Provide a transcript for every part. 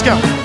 باشکم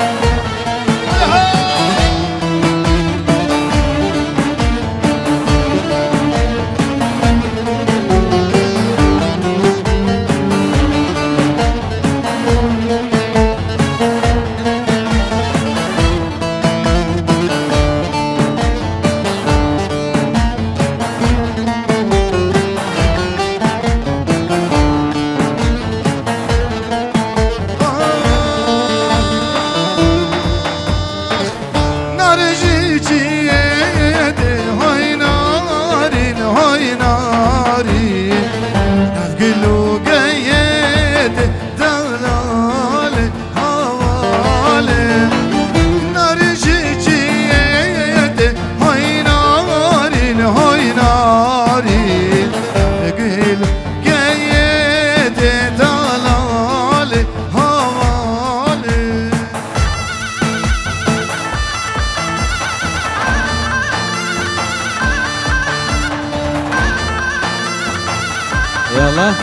يلا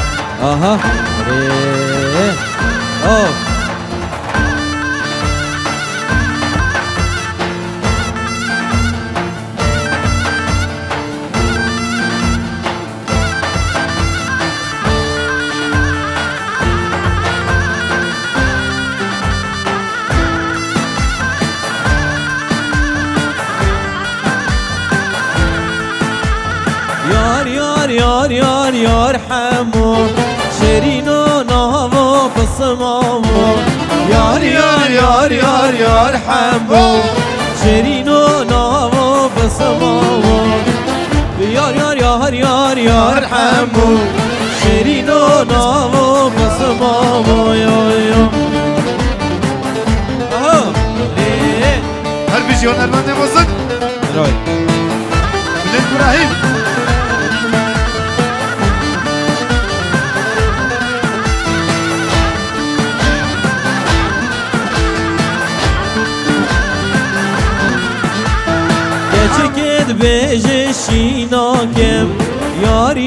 اها اوه يار حمو شيرينو نهمو بصمامو يار حمو شيرينو نهمو بصمامو يار حمو شيرينو نهمو بصمامو يو هر بیشیان ارمانده بازد رای بلند براهیم بيجي شيناكم يار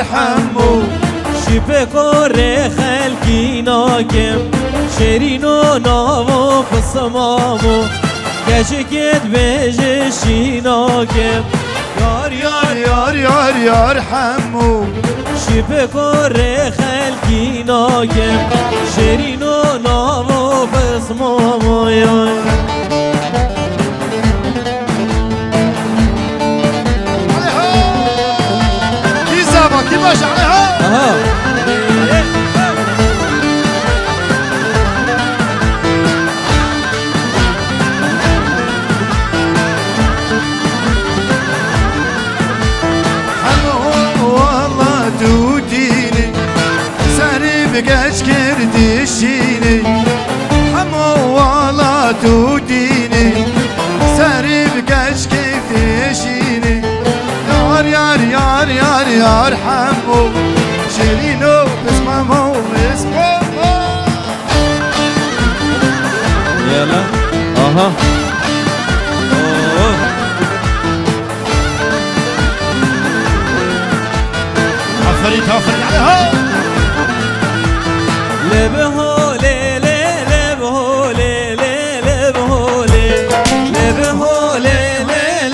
حمو شبكو رخل كيناكم شيرينو ناوو بصمامو كشكت بيجي شيناكم يار حمو شبكو رخل كيناكم شيرينو ناوو بصمامو كيف باش عليها والله توديني ساري بقاش كردشيني حمو والله توديني ساري بقاش كردشيني يار حمو شيرينو بسمامو يلا اها عفريت عليها لبهولي لبهولي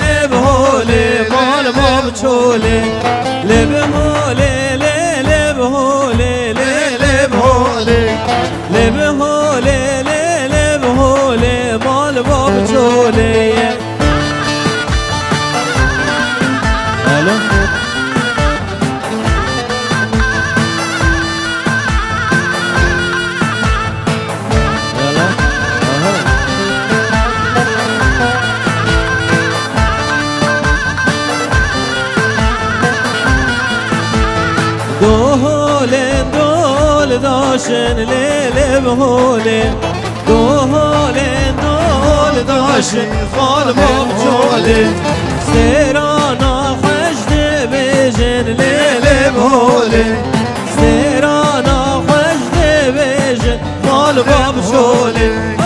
لبهولي مال بابچولي لبهولي مال بابچولي الو دول داشن لیل بهولن دول داشن فال بابچولن سیرانا خشد بیجن لیل بهولن سیرانا خشد بیجن فال بابچولن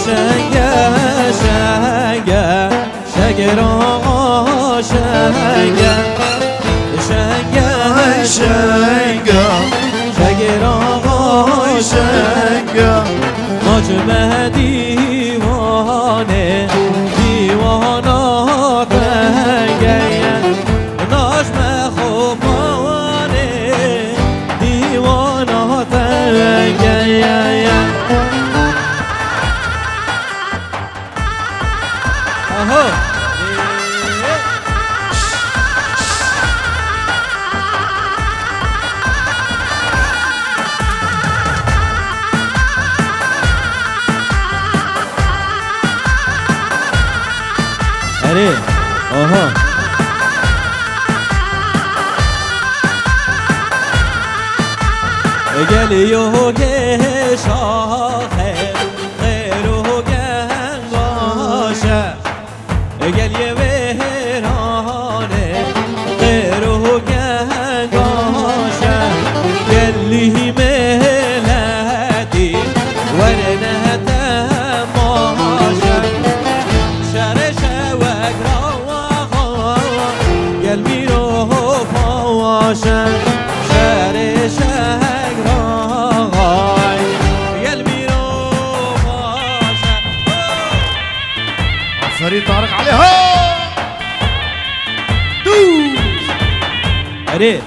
شنگه شنگه شگر آقا شنگه شنگه شنگه شگر آقا شنگه ناجمه دیوانه دیوانا تنگه ناجمه خوبانه دیوانا تنگه آها اره آها گلیو که شاخه غیرو گنگاشه گلیه ویرانه غیرو گنگاشه گلی ملتی ورنه تماشه شرش وگراغا گل میرو فاشه شرش فريد طارق عليها دوس اريد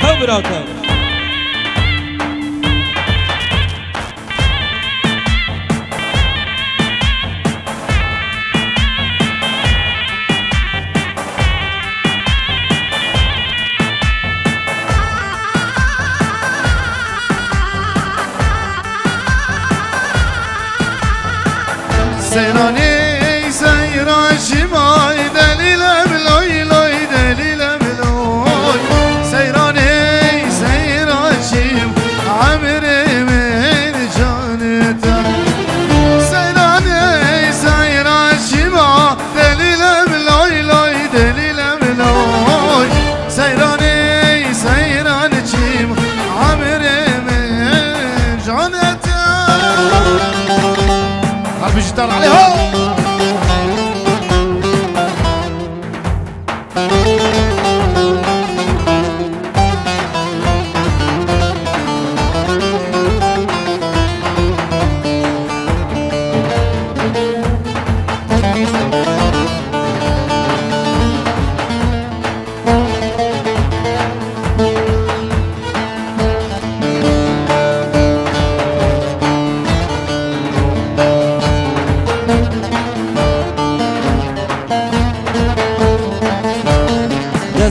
كبرة سيراني سيران شماي دليل بلوي لوي دليل بلوي سيراني سيران شم عمري من جانته سيراني سيران شما دليل بلوي لوي دليل بلوي سيراني سيران شم عمري من جانته قلبي جدار عليها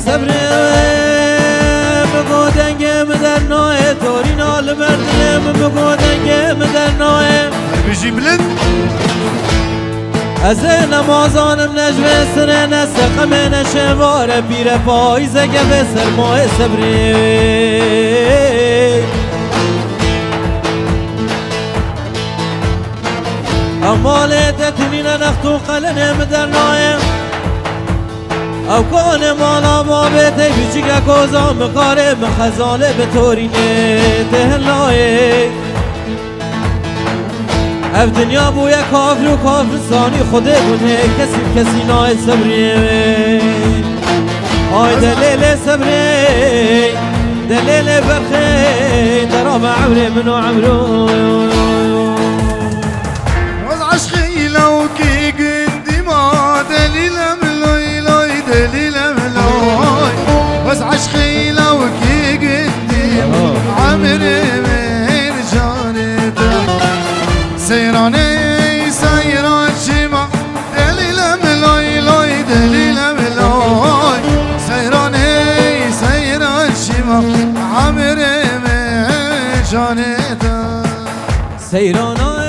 صبر بگو دنگم در نوه تورین آل بردنم بگو دنگم در نوه بيجي بلد از نمازانم نجوه سر نسقم نشوار بیر پایزه گفه سرماه صبری امالت تنین نختو قلنم در نوه او کان مالا بابته بیچگه کوزا مکاره مخزاله به تورینه تهلایه او دنیا بوی کافر و کافرستانی خوده گونه کسی نای صبریه آی دلیل صبری دلیل برخی درام عمری منو عمرو وز عشقي لو كي قدما دليل ملوي لوي دليل ملوي وز عشقي لو كي قدما عمري من جانته سيراني سيران شما دليل ملوي لوي دليل ملوي سيراني سيران شما عمري من جانته سيرانا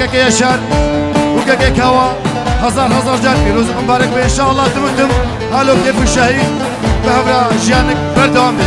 وكك يشار وكك هوا هزار جات بيروز مبارك بإن شاء الله تمتم هالو كيف الشهيد بهبرا جيانك بردوام بي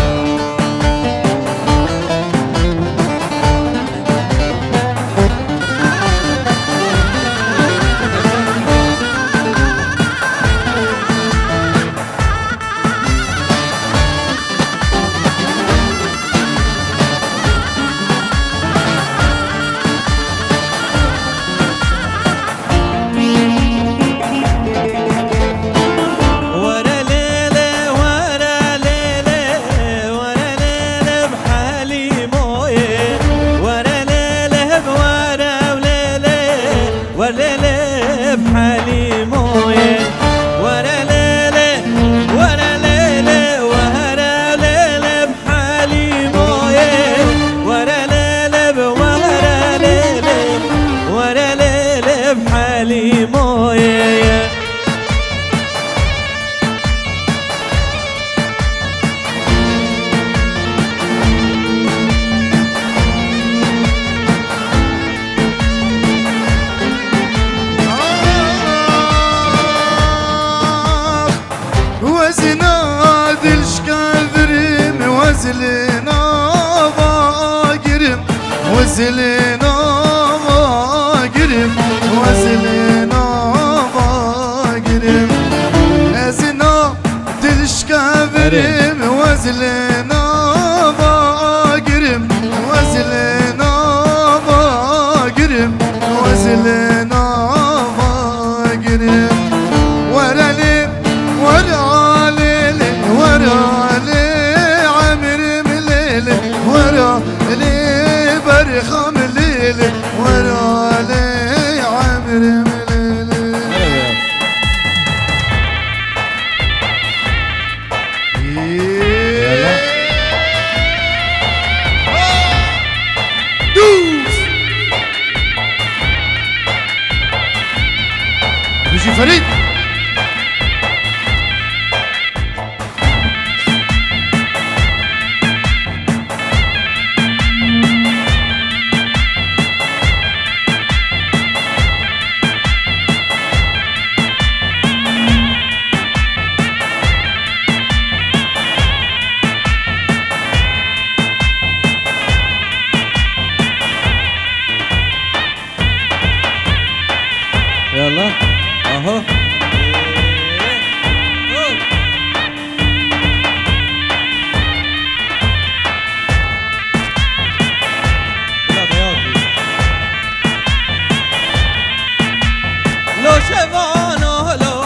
وزلنا باقرم وزلنا باقرم ازنا دلش كافرم وزلنا باقرم وزلنا باقرم وزلنا باقرم ورالي ورالي ورالي عمري مليلي ورالي برخم الليل ورا لي عمري مليل دوس بيجي فريد يلا اهو لو شفانو لو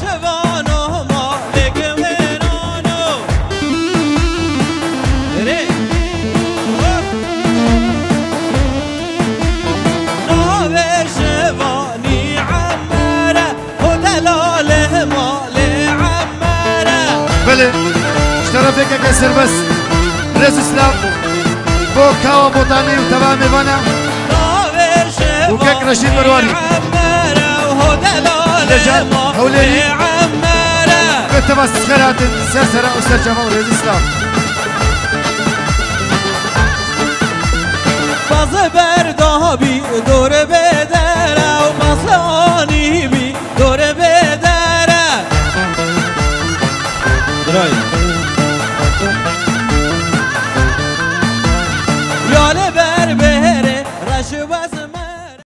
شفانو مالك وينانو شفاني عمارة ودلاله مالي عمارة بله اشترى فيك كسر بس رز اسلام بوكا وبوطاني وتبع ميفانا وكيك رشيد مرواني عمارة ودلاله مالي عمارة كتب السخرات سرسرة أستاذ جمال رز اسلام باز بردابي